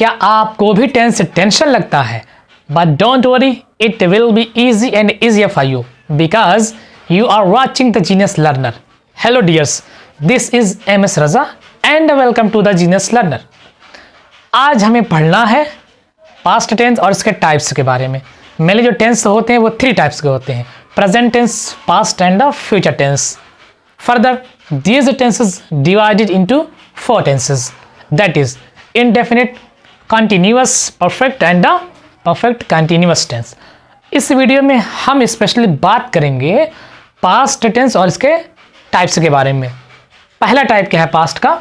क्या आपको भी टेंशन लगता है? But don't worry, it will be easy and easier for you because you are watching the Genius Learner. Hello dears, this is MS Raza and welcome to the Genius Learner. आज हमें पढ़ना है past tense और इसके types के बारे में। मेरे जो टेंस होते हैं वो 3 टाइप्स के होते हैं: present tense, past and future tense. Further these tenses divided into 4 tenses, that is indefinite, continuous, perfect and perfect continuous tense. इस वीडियो में हम स्पेशली बात करेंगे पास्ट टेंस और इसके टाइप्स के बारे में। पहला टाइप क्या है पास्ट का?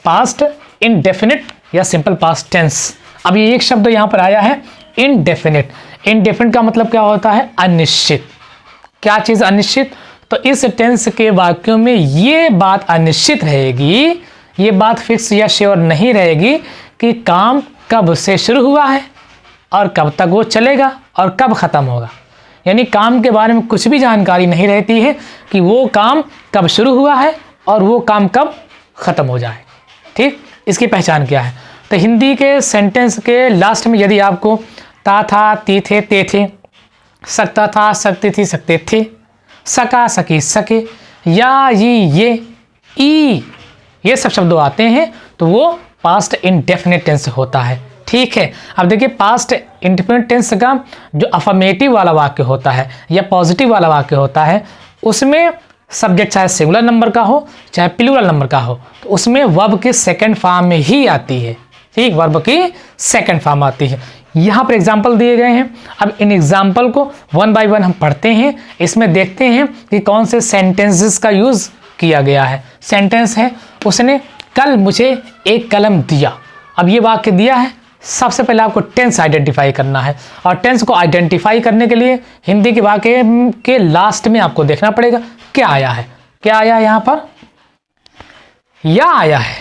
पास्ट इंडेफिनिट या सिंपल पास्ट टेंस। अब ये एक शब्द यहाँ पर आया है इंडेफिनिट। इंडेफिनिट का मतलब क्या होता है? अनिश्चित। क्या चीज़ अनिश्चित? तो इस टेंस के वाक्यों में ये बात अनिश्चित रहेगी, ये बात फिक्स या श्योर नहीं रहेगी कि काम कब से शुरू हुआ है और कब तक वो चलेगा और कब ख़त्म होगा। यानी काम के बारे में कुछ भी जानकारी नहीं रहती है कि वो काम कब शुरू हुआ है और वो काम कब ख़त्म हो जाए। ठीक, इसकी पहचान क्या है? तो हिंदी के सेंटेंस के लास्ट में यदि आपको ता था, ती थे, ते थे, सकता था, सकती थी, सकते थे, सका, सकी, सके, या, ये, ई, ये सब शब्द आते हैं तो वो पास्ट इंडेफिनिट टेंस होता है। ठीक है, अब देखिए पास्ट इंडेफिनिट टेंस का जो अफर्मेटिव वाला वाक्य होता है या पॉजिटिव वाला वाक्य होता है, उसमें सब्जेक्ट चाहे सिंगुलर नंबर का हो चाहे प्लूरल नंबर का हो, तो उसमें वर्ब के सेकंड फॉर्म में ही आती है। ठीक, वर्ब की सेकंड फॉर्म आती है। यहाँ पर एग्जाम्पल दिए गए हैं। अब इन एग्जाम्पल को 1 बाय 1 हम पढ़ते हैं। इसमें देखते हैं कि कौन से सेंटेंसेस का यूज़ किया गया है। सेंटेंस है, उसने कल मुझे एक कलम दिया। अब ये वाक्य दिया है, सबसे पहले आपको टेंस आइडेंटिफाई करना है और टेंस को आइडेंटिफाई करने के लिए हिंदी के वाक्य के लास्ट में आपको देखना पड़ेगा क्या आया है। क्या आया है यहाँ पर? या आया है।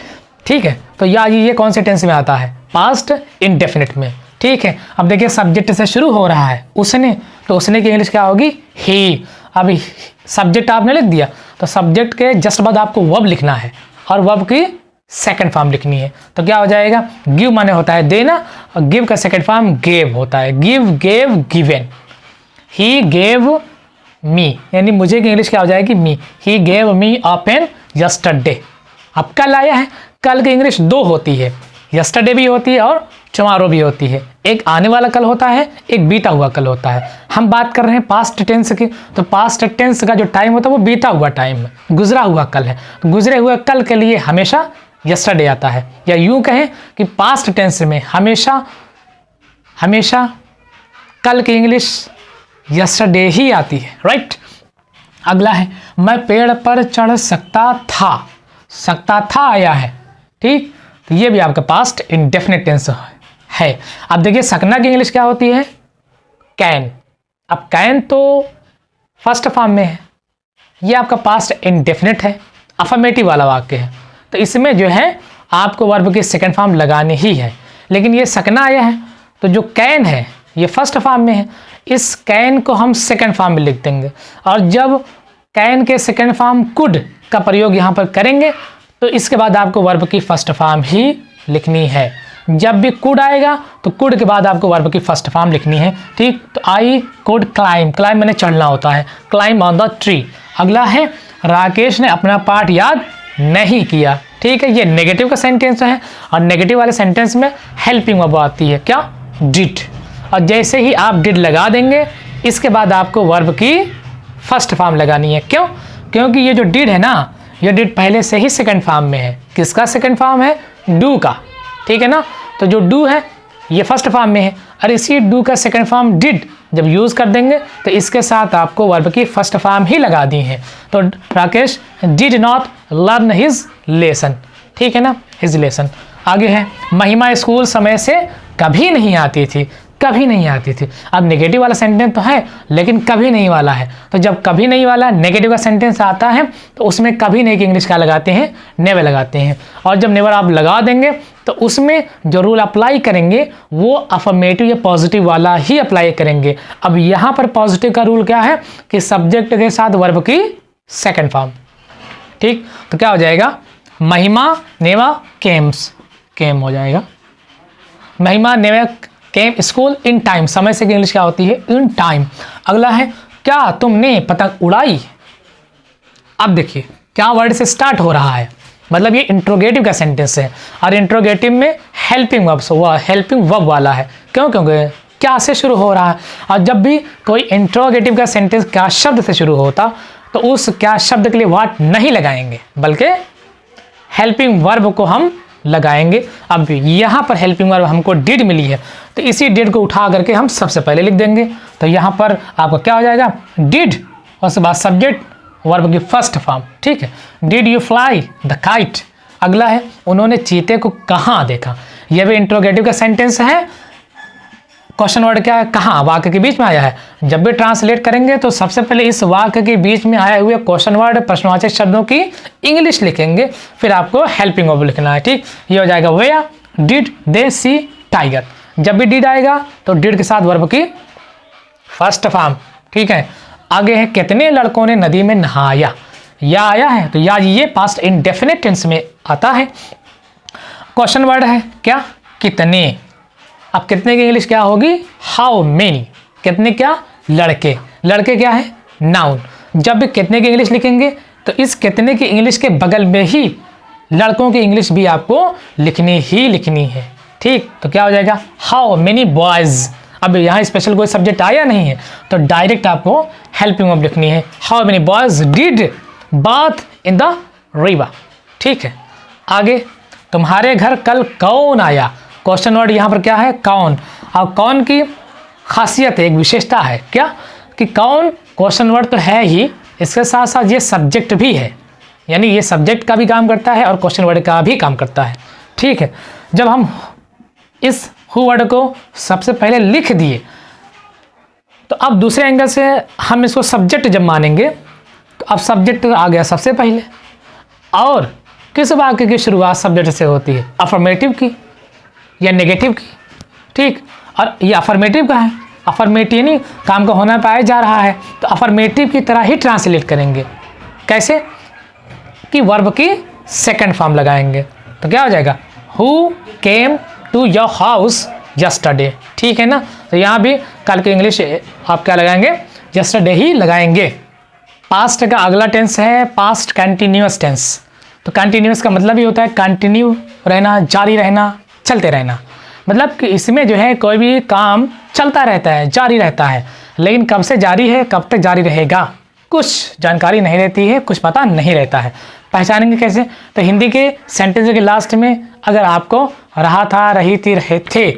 ठीक है, तो या ये कौन से टेंस में आता है? पास्ट इंडेफिनिट में। ठीक है, अब देखिए सब्जेक्ट से शुरू हो रहा है उसने, तो उसने की इंग्लिश क्या होगी? ही। अब सब्जेक्ट आपने लिख दिया तो सब्जेक्ट के जस्ट बाद आपको वर्ब लिखना है और वर्ब की सेकंड फॉर्म लिखनी है। तो क्या हो जाएगा? गिव माने होता है देना और गिव का सेकंड फॉर्म गेव होता है। Give, gave, given. He gave me, यानी मुझे की इंग्लिश क्या हो जाएगी? Me. He gave me a pen yesterday. अब कल आया है, कल की इंग्लिश 2 होती है, यस्टरडे भी होती है और टुमारो भी होती है। एक आने वाला कल होता है, एक बीता हुआ कल होता है। हम बात कर रहे हैं पास्ट टेंस की, तो पास्ट टेंस का जो टाइम होता है वो बीता हुआ टाइम है, गुजरा हुआ कल है। तो गुजरे हुए कल के लिए हमेशा यस्टरडे आता है, या यूं कहें कि पास्ट टेंस में हमेशा हमेशा कल की इंग्लिश यस्टरडे ही आती है। राइट। अगला है, मैं पेड़ पर चढ़ सकता था। सकता था आया है। ठीक, तो ये भी आपका पास्ट इंडेफिनिट टेंस है। अब देखिए सकना की इंग्लिश क्या होती है? कैन। अब कैन तो फर्स्ट फॉर्म में है, ये आपका पास्ट इंडेफिनिट है, अफर्मेटिव वाला वाक्य है। तो इसमें जो है आपको वर्ब की सेकंड फॉर्म लगानी ही है। लेकिन ये सकना आया है तो जो कैन है ये फर्स्ट फॉर्म में है, इस कैन को हम सेकंड फॉर्म में लिख देंगे। और जब कैन के सेकंड फॉर्म कुड का प्रयोग यहाँ पर करेंगे तो इसके बाद आपको वर्ब की फर्स्ट फॉर्म ही लिखनी है। जब भी कुड आएगा तो कुड के बाद आपको वर्ब की फर्स्ट फॉर्म लिखनी है। ठीक, तो आई कुड क्लाइम। क्लाइम मैंने चढ़ना होता है, क्लाइम ऑन द ट्री। अगला है, राकेश ने अपना पाठ याद नहीं किया। ठीक है, ये नेगेटिव का सेंटेंस है और नेगेटिव वाले सेंटेंस में हेल्पिंग वर्ब आती है। क्या? डिड। और जैसे ही आप डिड लगा देंगे इसके बाद आपको वर्ब की फर्स्ट फॉर्म लगानी है। क्यों? क्योंकि ये जो डिड है ना, ये डिड पहले से ही सेकंड फॉर्म में है। किसका सेकंड फॉर्म है? डू का। ठीक है ना, तो जो डू है ये फर्स्ट फॉर्म में है और इसी डू का सेकंड फॉर्म डिड जब यूज़ कर देंगे तो इसके साथ आपको वर्ब की फर्स्ट फॉर्म ही लगा दी है। तो Rakesh did not learn his lesson. ठीक है ना, हिज लेसन। आगे है, महिमा स्कूल समय से कभी नहीं आती थी। कभी नहीं आती थी। अब नेगेटिव वाला सेंटेंस तो है लेकिन कभी नहीं वाला है, तो जब कभी नहीं वाला नेगेटिव का सेंटेंस आता है तो उसमें कभी नहीं की इंग्लिश क्या लगाते हैं? नेवर लगाते हैं। और जब नेवर आप लगा देंगे तो उसमें जो रूल अप्लाई करेंगे वो अफर्मेटिव या पॉजिटिव वाला ही अप्लाई करेंगे। अब यहाँ पर पॉजिटिव का रूल क्या है कि सब्जेक्ट के साथ वर्ब की सेकेंड फॉर्म। ठीक, तो क्या हो जाएगा? महिमा नेवा केम्स, केम हो जाएगा। महिमा never came school in time, समय से की इंग्लिश क्या होती है? In time. अगला है क्या तुमने पतंग उड़ाई? अब देखिए क्या वर्ड से स्टार्ट हो रहा है, मतलब ये इंट्रोगेटिव का सेंटेंस है और इंट्रोगेटिव में हेल्पिंग वर्ब, हेल्पिंग वर्ब वाला है। क्यों? क्योंकि क्या से शुरू हो रहा है, और जब भी कोई इंट्रोगेटिव का सेंटेंस क्या शब्द से शुरू होता तो उस क्या शब्द के लिए व्हाट नहीं लगाएंगे बल्कि हेल्पिंग वर्ब को हम लगाएंगे। अब यहाँ पर हेल्पिंग वर्ब हमको डिड मिली है तो इसी डिड को उठा करके हम सबसे पहले लिख देंगे। तो यहाँ पर आपका क्या हो जाएगा? डिड और उसके बाद सब्जेक्ट वर्ब की फर्स्ट फॉर्म। ठीक है, did you fly the kite. अगला है उन्होंने चीते को कहाँ देखा। यह भी इंट्रोगेटिव का सेंटेंस है। क्वेश्चन वर्ड क्या है? कहाँ, वाक्य के बीच में आया है। जब भी ट्रांसलेट करेंगे तो सबसे पहले इस वाक्य के बीच में आए हुए क्वेश्चन वर्ड प्रश्नवाचक शब्दों की इंग्लिश लिखेंगे, फिर आपको हेल्पिंग वर्ब लिखना है। ठीक, ये हो जाएगा where did they see tiger. जब भी डिड आएगा तो डिड के साथ वर्ब की फर्स्ट फॉर्म। ठीक है, आगे है कितने लड़कों ने नदी में नहाया। या आया है तो या ये पास्ट इंडेफिनिट टेंस में आता है। क्वेश्चन वर्ड है क्या? कितने। अब कितने की इंग्लिश क्या होगी? How many. कितने क्या? लड़के। लड़के क्या है? नाउन। जब भी कितने की इंग्लिश लिखेंगे तो इस कितने की इंग्लिश के बगल में ही लड़कों की इंग्लिश भी आपको लिखनी ही लिखनी है। ठीक, तो क्या हो जाएगा? How many boys. अब यहाँ स्पेशल कोई सब्जेक्ट आया नहीं है तो डायरेक्ट आपको हेल्पिंग वर्ब लिखनी है। How many boys did bath in the river. ठीक है, आगे तुम्हारे घर कल कौन आया। क्वेश्चन वर्ड यहाँ पर क्या है? कौन। और कौन की खासियत है, एक विशेषता है क्या कि कौन क्वेश्चन वर्ड तो है ही, इसके साथ साथ ये सब्जेक्ट भी है, यानी ये सब्जेक्ट का भी काम करता है और क्वेश्चन वर्ड का भी काम करता है। ठीक है, जब हम इस हु वर्ड को सबसे पहले लिख दिए तो अब दूसरे एंगल से हम इसको सब्जेक्ट जब मानेंगे तो अब सब्जेक्ट आ गया सबसे पहले। और किस वाक्य की शुरुआत सब्जेक्ट से होती है? अफर्मेटिव की या नेगेटिव की। ठीक, और ये अफर्मेटिव का है। अफर्मेटिव यानी काम का होना पाया जा रहा है तो अफर्मेटिव की तरह ही ट्रांसलेट करेंगे। कैसे? कि वर्ब की सेकंड फॉर्म लगाएंगे। तो क्या हो जाएगा? Who came to your house yesterday. ठीक है ना, तो यहाँ भी कल की इंग्लिश आप क्या लगाएंगे? यस्टरडे ही लगाएंगे। पास्ट का अगला टेंस है पास्ट कंटिन्यूअस टेंस। तो कंटिन्यूअस का मतलब ही होता है कंटिन्यू रहना, जारी रहना, चलते रहना। मतलब कि इसमें जो है कोई भी काम चलता रहता है, जारी रहता है, लेकिन कब से जारी है, कब तक जारी रहेगा, कुछ जानकारी नहीं रहती है, कुछ पता नहीं रहता है। पहचानेंगे कैसे? तो हिंदी के सेंटेंस के लास्ट में अगर आपको रहा था, रही थी, रहे थे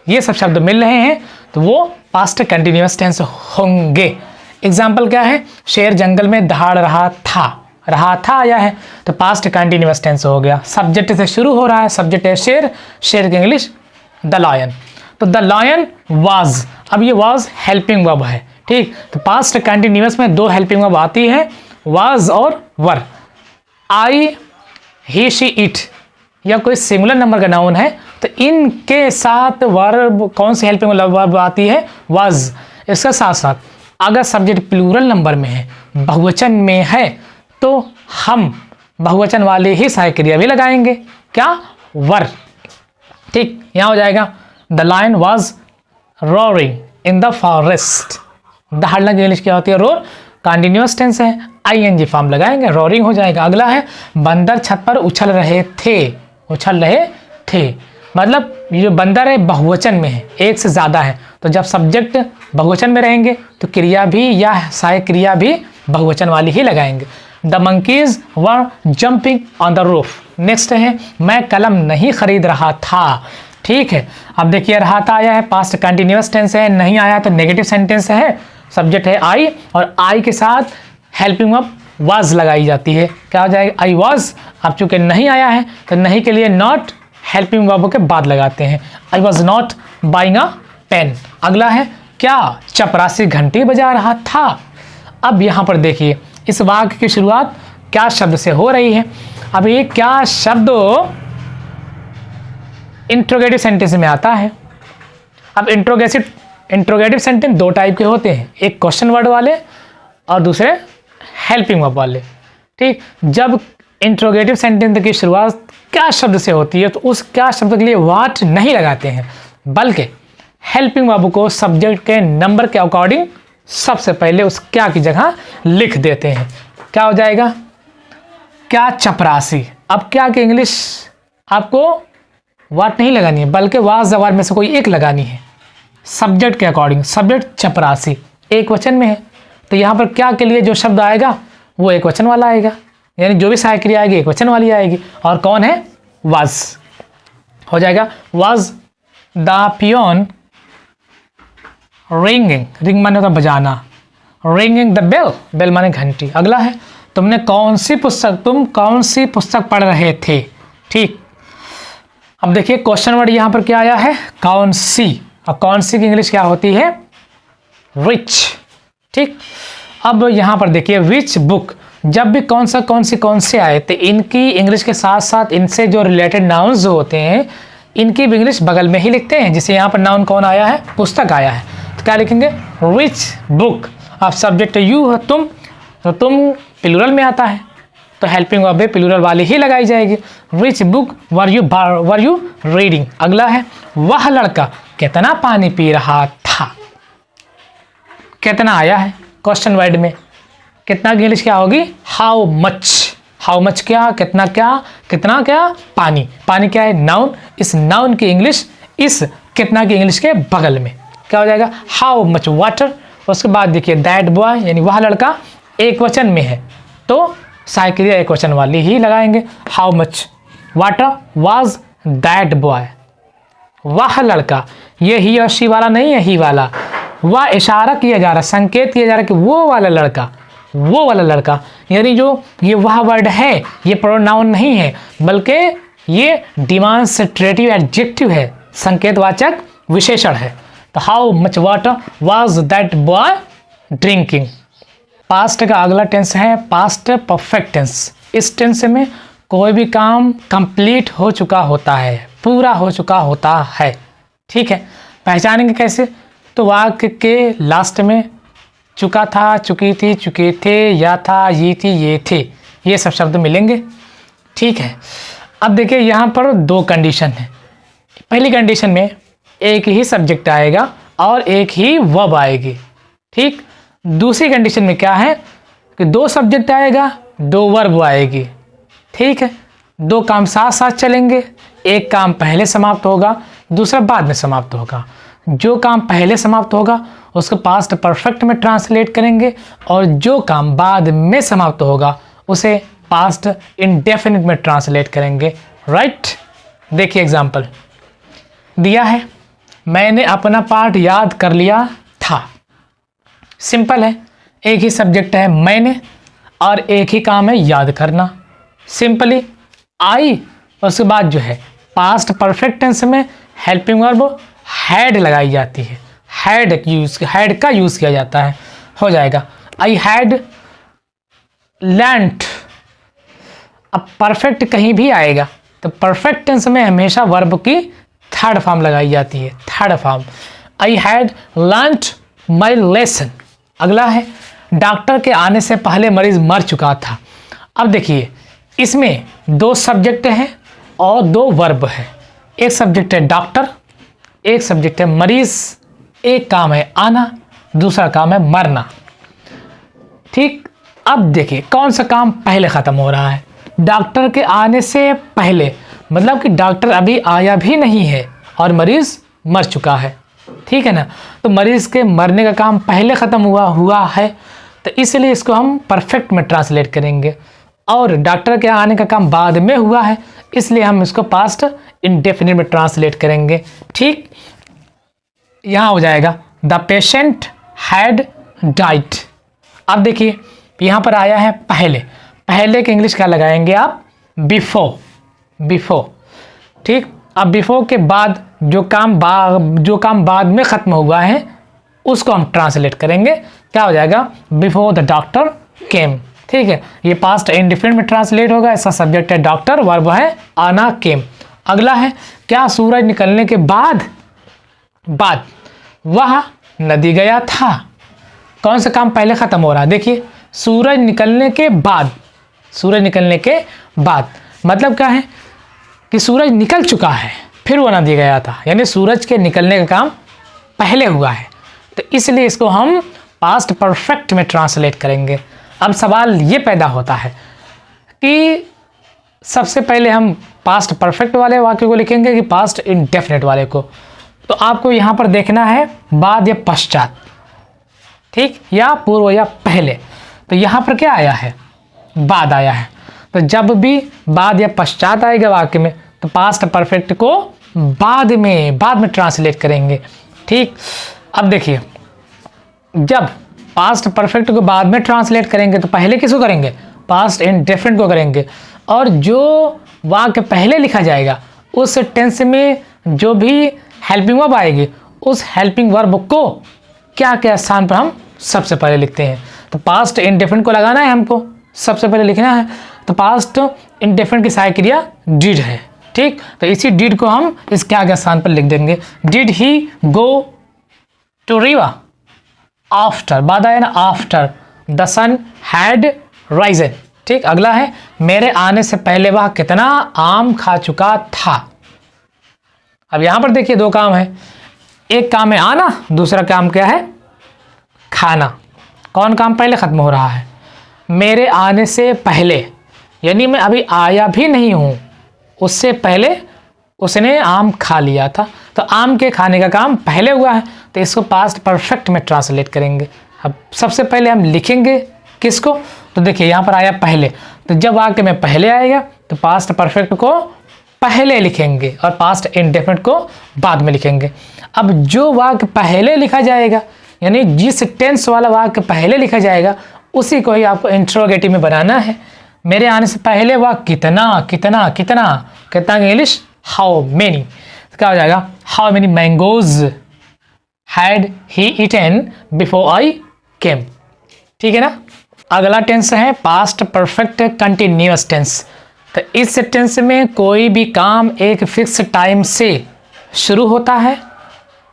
ये सब शब्द मिल रहे हैं तो वो पास्ट कंटिन्यूअस टेंस होंगे। एग्जाम्पल क्या है? शेर जंगल में दहाड़ रहा था। रहा था आया है तो पास्ट कंटिन्यूअस टेंस हो गया। सब्जेक्ट से शुरू हो रहा है, सब्जेक्ट है शेर, शेर की इंग्लिश द लायन। तो द लायन वाज, अब ये वाज हेल्पिंग वर्ब है। ठीक, तो पास्ट कंटिन्यूअस में दो हेल्पिंग वर्ब आती है, वाज और वर। आई, ही, शी, इट या कोई सिंगुलर नंबर का नाउन है तो इनके साथ वर्ब कौन सी हेल्पिंग वर्ब आती है? वाज। इसके साथ साथ अगर सब्जेक्ट प्लूरल नंबर में है, बहुवचन में है तो हम बहुवचन वाले ही सहायक क्रिया भी लगाएंगे। क्या? वर। ठीक, यहाँ हो जाएगा the lion was roaring in the forest. दहाड़ना की इंग्लिश क्या होती है? रोर। कंटिन्यूअस टेंस है, आईएनजी फॉर्म लगाएंगे, रोरिंग हो जाएगा। अगला है बंदर छत पर उछल रहे थे। उछल रहे थे मतलब ये जो बंदर है बहुवचन में है, एक से ज़्यादा है, तो जब सब्जेक्ट बहुवचन में रहेंगे तो क्रिया भी या सहायक क्रिया भी बहुवचन वाली ही लगाएंगे। The monkeys were jumping on the roof. Next है मैं कलम नहीं खरीद रहा था। ठीक है, अब देखिए रहा था आया है, पास्ट कंटिन्यूअस टेंस है, नहीं आया तो नेगेटिव सेंटेंस है, सब्जेक्ट है आई और आई के साथ हेल्पिंग वर्ब वाज लगाई जाती है। क्या हो जाएगा? I was. अब चूंकि नहीं आया है तो नहीं के लिए नॉट हेल्पिंग वर्ब के बाद लगाते हैं। I was not buying a pen. अगला है क्या? चपरासी घंटी बजा रहा था। अब यहाँ पर देखिए इस वाक्य की शुरुआत क्या शब्द से हो रही है। अब ये क्या शब्द इंट्रोगेटिव सेंटेंस में आता है। अब इंट्रोगेटिव सेंटेंस दो टाइप के होते हैं, एक क्वेश्चन वर्ड वाले और दूसरे हेल्पिंग वर्ब वाले। ठीक, जब इंट्रोगेटिव सेंटेंस की शुरुआत क्या शब्द से होती है, तो उस क्या शब्द के लिए व्हाट नहीं लगाते हैं, बल्कि हेल्पिंग वर्ब को सब्जेक्ट के नंबर के अकॉर्डिंग सबसे पहले उस क्या की जगह लिख देते हैं। क्या हो जाएगा, क्या चपरासी। अब क्या की इंग्लिश आपको व्हाट नहीं लगानी है, बल्कि वाज वर्ब में से कोई एक लगानी है सब्जेक्ट के अकॉर्डिंग। सब्जेक्ट चपरासी एक वचन में है, तो यहाँ पर क्या के लिए जो शब्द आएगा वो एक वचन वाला आएगा, यानी जो भी सहायक क्रिया आएगी एक वचन वाली आएगी। और कौन है, वाज हो जाएगा। Was the peon ringing, ring माने होता बजाना, रिंगिंग द बेल, बेल माने घंटी। अगला है तुम कौन सी पुस्तक पढ़ रहे थे। ठीक, अब देखिए क्वेश्चन वर्ड यहाँ पर क्या आया है, कौन सी। और कौन सी की इंग्लिश क्या होती है, विच। ठीक, अब यहाँ पर देखिए विच बुक, जब भी कौन से आए तो इनकी इंग्लिश के साथ साथ इनसे जो रिलेटेड नाउन्स जो होते हैं इनकी भी इंग्लिश बगल में ही लिखते हैं। जैसे यहाँ पर नाउन कौन आया है, पुस्तक आया है, तो क्या लिखेंगे, विच बुक। अब सब्जेक्ट यू है तुम, तो तुम प्लूरल में आता है, तो हेल्पिंग वर्ब प्लूरल वाली ही लगाई जाएगी। Which book were you reading. अगला है वह लड़का कितना पानी पी रहा था। कितना आया है क्वेश्चन वर्ड में, कितना की इंग्लिश क्या होगी, हाउ मच। हाउ मच क्या, कितना क्या पानी। पानी क्या है, नाउन। इस नाउन की इंग्लिश इस कितना की इंग्लिश के बगल में क्या हो जाएगा, हाउ मच वाटर। उसके बाद देखिए दैट बॉय, यानी वह लड़का एक वचन में है, तो सहायक क्रिया एक वचन वाली ही लगाएंगे। How much water was that boy. वह लड़का, ये ही और शी वाला नहीं है, ही वाला। वह इशारा किया जा रहा, संकेत किया जा रहा कि वो वाला लड़का, यानी जो ये वह वर्ड है ये प्रोनाउन नहीं है, बल्कि ये डिमॉन्स्ट्रेटिव एडजेक्टिव है, संकेतवाचक विशेषण है। तो how much water was that boy drinking. Past का अगला टेंस है पास्ट परफेक्ट टेंस। इस टेंस में कोई भी काम कंप्लीट हो चुका होता है, पूरा हो चुका होता है। ठीक है, पहचानेंगे कैसे, तो वाक्य के लास्ट में चुका था, चुकी थी, चुके थे, या था, ये थी, ये थे, ये सब शब्द मिलेंगे। ठीक है, अब देखिए यहाँ पर दो कंडीशन है। पहली कंडीशन में एक ही सब्जेक्ट आएगा और एक ही वर्ब आएगी। ठीक, दूसरी कंडीशन में क्या है कि दो सब्जेक्ट आएगा, दो वर्ब आएगी। ठीक है, दो काम साथ साथ चलेंगे, एक काम पहले समाप्त होगा, दूसरा बाद में समाप्त होगा। जो काम पहले समाप्त होगा उसको पास्ट परफेक्ट में ट्रांसलेट करेंगे, और जो काम बाद में समाप्त होगा उसे पास्ट इंडेफिनिट में ट्रांसलेट करेंगे। राइट, देखिए एग्जाम्पल दिया है, मैंने अपना पाठ याद कर लिया था। सिंपल है, एक ही सब्जेक्ट है मैंने और एक ही काम है याद करना। सिंपली आई, उसके बाद जो है पास्ट परफेक्ट टेंस में हेल्पिंग वर्ब हैड लगाई जाती है, हैड का यूज़ किया जाता है। हो जाएगा आई हैड लर्न्ड। अब परफेक्ट कहीं भी आएगा तो परफेक्ट टेंस में हमेशा वर्ब की थर्ड फॉर्म लगाई जाती है, third form. I had learned my lesson. अगला है डॉक्टर के आने से पहले मरीज मर चुका था। अब देखिए इसमें दो सब्जेक्ट हैं और दो वर्ब है। एक सब्जेक्ट है डॉक्टर, एक सब्जेक्ट है मरीज। एक काम है आना, दूसरा काम है मरना। ठीक, अब देखिए कौन सा काम पहले ख़त्म हो रहा है, डॉक्टर के आने से पहले, मतलब कि डॉक्टर अभी आया भी नहीं है और मरीज़ मर चुका है। ठीक है ना, तो मरीज़ के मरने का काम पहले ख़त्म हुआ है, तो इसलिए इसको हम परफेक्ट में ट्रांसलेट करेंगे। और डॉक्टर के आने का काम बाद में हुआ है, इसलिए हम इसको पास्ट इंडेफिनिट में ट्रांसलेट करेंगे। ठीक, यहाँ हो जाएगा द पेशेंट हैड डाइड। अब देखिए यहाँ पर आया है पहले, पहले की इंग्लिश क्या लगाएंगे आप, बिफोर। ठीक, अब बिफोर के बाद जो काम बाद में ख़त्म हुआ है उसको हम ट्रांसलेट करेंगे। क्या हो जाएगा, बिफोर द डॉक्टर केम। ठीक है, ये पास्ट इंडेफिनिट में ट्रांसलेट होगा। इसका सब्जेक्ट है डॉक्टर, वर्ब है आना, केम। अगला है क्या सूरज निकलने के बाद वह नदी गया था। कौन सा काम पहले ख़त्म हो रहा है, देखिए सूरज निकलने के बाद सूरज निकलने के बाद। मतलब क्या है कि सूरज निकल चुका है फिर बना दिया गया था, यानी सूरज के निकलने का काम पहले हुआ है, तो इसलिए इसको हम पास्ट परफेक्ट में ट्रांसलेट करेंगे। अब सवाल ये पैदा होता है कि सबसे पहले हम पास्ट परफेक्ट वाले वाक्य को लिखेंगे कि पास्ट इंडेफिनिट वाले को। तो आपको यहाँ पर देखना है बाद या पश्चात, ठीक, या पूर्व या पहले। तो यहाँ पर क्या आया है, बाद आया है। तो जब भी बाद या पश्चात आएगा वाक्य में तो पास्ट परफेक्ट को बाद में ट्रांसलेट करेंगे, ठीक। अब देखिए, जब पास्ट परफेक्ट को बाद में ट्रांसलेट करेंगे तो पहले किसको करेंगे, पास्ट इंडेफिनिट को करेंगे। और जो वाक्य पहले लिखा जाएगा उस टेंस में जो भी हेल्पिंग वर्ब आएगी उस हेल्पिंग वर्ब को क्या क्या स्थान पर हम सबसे पहले लिखते हैं। तो पास्ट इंडेफिनिट को लगाना है, हमको सबसे पहले लिखना है। तो पास्ट इंडेफिनिट की सहायक क्रिया डिड है, ठीक। तो इसी डिड को हम इस क्या क्या स्थान पर लिख देंगे। Did he go to river after, बाद आया ना, after the sun had risen, ठीक। अगला है मेरे आने से पहले वह कितना आम खा चुका था। अब यहां पर देखिए दो काम है, एक काम है आना, दूसरा काम क्या है, खाना। कौन काम पहले खत्म हो रहा है, मेरे आने से पहले, यानी मैं अभी आया भी नहीं हूं, उससे पहले उसने आम खा लिया था। तो आम के खाने का काम पहले हुआ है, तो इसको पास्ट परफेक्ट में ट्रांसलेट करेंगे। अब सबसे पहले हम लिखेंगे किसको, तो देखिए यहाँ पर आया पहले, तो जब वाक्य में पहले आएगा तो पास्ट परफेक्ट को पहले लिखेंगे और पास्ट इंडेफिनिट को बाद में लिखेंगे। अब जो वाक्य पहले लिखा जाएगा, यानी जिस टेंस वाला वाक्य पहले लिखा जाएगा उसी को ही आपको इंट्रोगेटिव में बनाना है। मेरे आने से पहले वह कितना कितना कितना कितना इंग्लिश, हाउ मेनी। तो क्या हो जाएगा, how many mangoes had he eaten before I came, ठीक है ना। अगला टेंस है पास्ट परफेक्ट कंटिन्यूअस टेंस। तो इस टेंस में कोई भी काम एक फिक्स टाइम से शुरू होता है,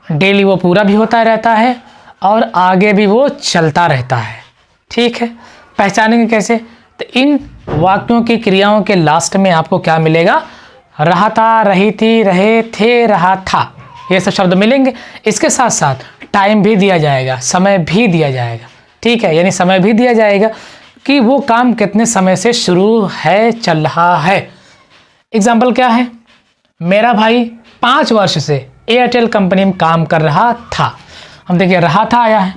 डेली वो पूरा भी होता रहता है और आगे भी वो चलता रहता है, ठीक है। पहचानेंगे कैसे, तो इन वाक्यों की क्रियाओं के लास्ट में आपको क्या मिलेगा, रहा था, रही थी, रहे थे, रहा था, ये सब शब्द मिलेंगे। इसके साथ साथ टाइम भी दिया जाएगा, समय भी दिया जाएगा, ठीक है। यानी समय भी दिया जाएगा कि वो काम कितने समय से शुरू है, चल रहा है। एग्जाम्पल क्या है, मेरा भाई 5 वर्ष से एयरटेल कंपनी में काम कर रहा था। हम देखिए रहा था आया है,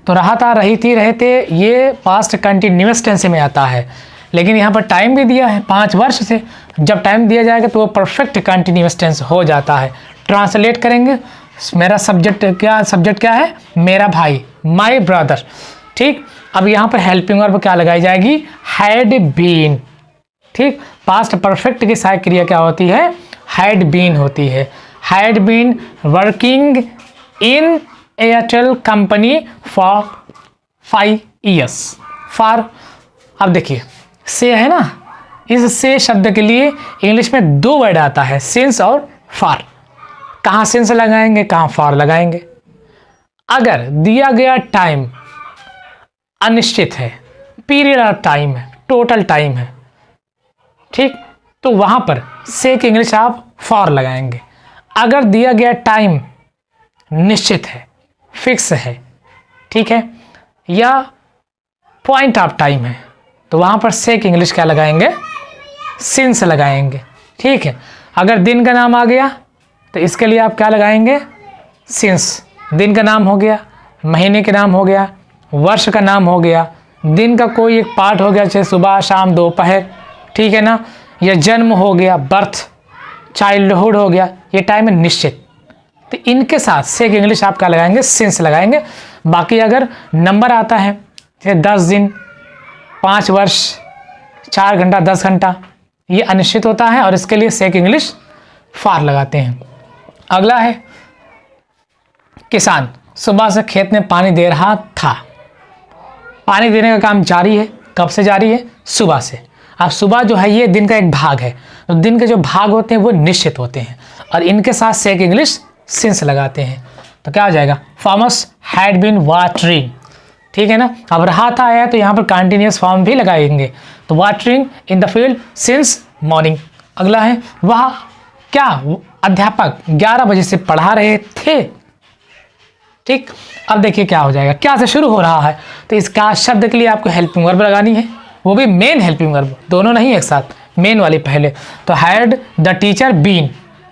तो रहा था, रही थी, रहे थे, ये पास्ट कंटिन्यूअस टेंस में आता है। लेकिन यहाँ पर टाइम भी दिया है 5 वर्ष से, जब टाइम दिया जाएगा तो वो परफेक्ट कंटिन्यूअस टेंस हो जाता है। ट्रांसलेट करेंगे, मेरा सब्जेक्ट क्या है, मेरा भाई, माई ब्रदर, ठीक। अब यहाँ पर हेल्पिंग वर्ब क्या लगाई जाएगी, हैड बीन, ठीक। पास्ट परफेक्ट की सहायक क्रिया क्या होती है, हैड बीन होती है। Had been working in Airtel company for 5 years for. अब देखिए से है ना, इस से शब्द के लिए इंग्लिश में 2 वर्ड आता है, सिंस और फॉर। कहाँ सिंस लगाएंगे, कहाँ फॉर लगाएंगे। अगर दिया गया टाइम अनिश्चित है, पीरियड ऑफ टाइम है, टोटल टाइम है, ठीक, तो वहां पर से की इंग्लिश आप फॉर लगाएंगे। अगर दिया गया टाइम निश्चित है, फिक्स है, ठीक है, या पॉइंट ऑफ टाइम है, तो वहां पर से की इंग्लिश क्या लगाएंगे, सिंस लगाएंगे, ठीक है। अगर दिन का नाम आ गया तो इसके लिए आप क्या लगाएंगे, सिंस। दिन का नाम हो गया, महीने के नाम हो गया, वर्ष का नाम हो गया, दिन का कोई एक पार्ट हो गया, जैसे सुबह, शाम, दोपहर, ठीक है ना, या जन्म हो गया, बर्थ, चाइल्डहुड हो गया, ये टाइम है निश्चित। तो इनके साथ से इंग्लिश आप क्या लगाएंगे, सिंस लगाएंगे। बाकी अगर नंबर आता है जैसे 10 दिन, 5 वर्ष, 4 घंटा, 10 घंटा, ये अनिश्चित होता है और इसके लिए से इंग्लिश फॉर लगाते हैं। अगला है किसान सुबह से खेत में पानी दे रहा था। पानी देने का काम जारी है, कब से जारी है, सुबह से। अब सुबह जो है ये दिन का एक भाग है, तो दिन के जो भाग होते हैं वो निश्चित होते हैं और इनके साथ से एक इंग्लिश सिंस लगाते हैं। तो क्या हो जाएगा, फार्मर्स हैड बीन वाटरिंग, ठीक है ना। अब रहा था आया तो यहाँ पर कंटिन्यूस फॉर्म भी लगाएंगे। तो watering in the field since morning. अगला है वह क्या अध्यापक 11 बजे से पढ़ा रहे थे। ठीक, अब देखिए क्या हो जाएगा, क्या से शुरू हो रहा है, तो इसका शब्द के लिए आपको हेल्पिंग वर्ब लगानी है, वो भी मेन हेल्पिंग वर्ब, दोनों नहीं एक साथ, मेन वाली पहले। तो हैड द टीचर बीन,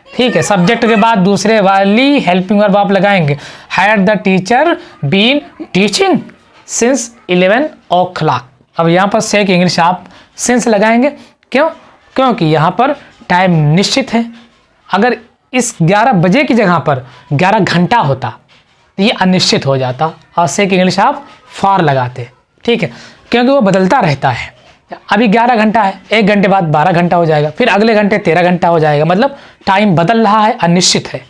ठीक है, सब्जेक्ट के बाद दूसरे वाली हेल्पिंग वर्ब आप लगाएंगे। Had the teacher been teaching since 11 o'clock। अब यहाँ पर से की इंग्लिश आप सिंस लगाएंगे, क्यों? क्योंकि यहाँ पर टाइम निश्चित है। अगर इस 11 बजे की जगह पर 11 घंटा होता तो ये अनिश्चित हो जाता, और से की इंग्लिश आप फॉर लगाते, ठीक है, क्योंकि वो बदलता रहता है। अभी 11 घंटा है, 1 घंटे बाद 12 घंटा हो जाएगा, फिर अगले घंटे 13 घंटा हो जाएगा, मतलब टाइम बदल रहा है, अनिश्चित है,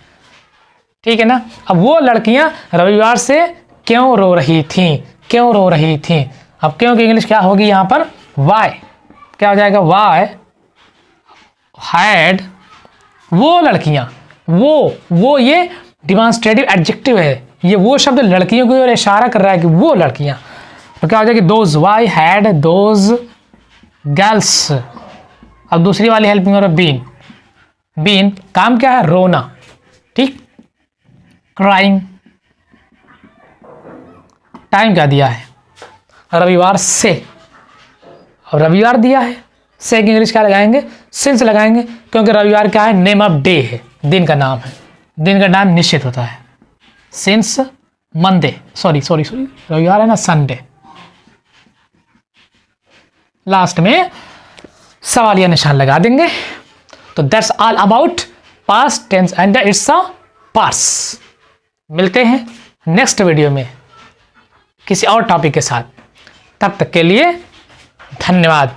ठीक है ना। अब वो लड़कियां रविवार से क्यों रो रही थीं, क्यों रो रही थीं। अब क्यों की इंग्लिश क्या होगी यहाँ पर, वाई, क्या हो जाएगा, वाई हैड, वो लड़कियां, वो ये डिमॉन्स्ट्रेटिव एडजेक्टिव है, ये वो शब्द लड़कियों की ओर इशारा कर रहा है कि वो लड़कियां। तो क्या हो जाएगी, those, why had those girls. अब दूसरी वाली हेल्पिंग वर्ब बीन, बीन काम क्या है, रोना, ठीक, क्राइंग, टाइम क्या दिया है, रविवार से, और रविवार दिया है, से की इंग्लिश क्या लगाएंगे, सिंस लगाएंगे, क्योंकि रविवार क्या है, नेम ऑफ डे है, दिन का नाम है, दिन का नाम निश्चित होता है। सिंस मंडे, सॉरी रविवार है ना, संडे। लास्ट में सवालिया निशान लगा देंगे। तो that's all about past tense and it's a parts. मिलते हैं नेक्स्ट वीडियो में किसी और टॉपिक के साथ, तब तक के लिए धन्यवाद।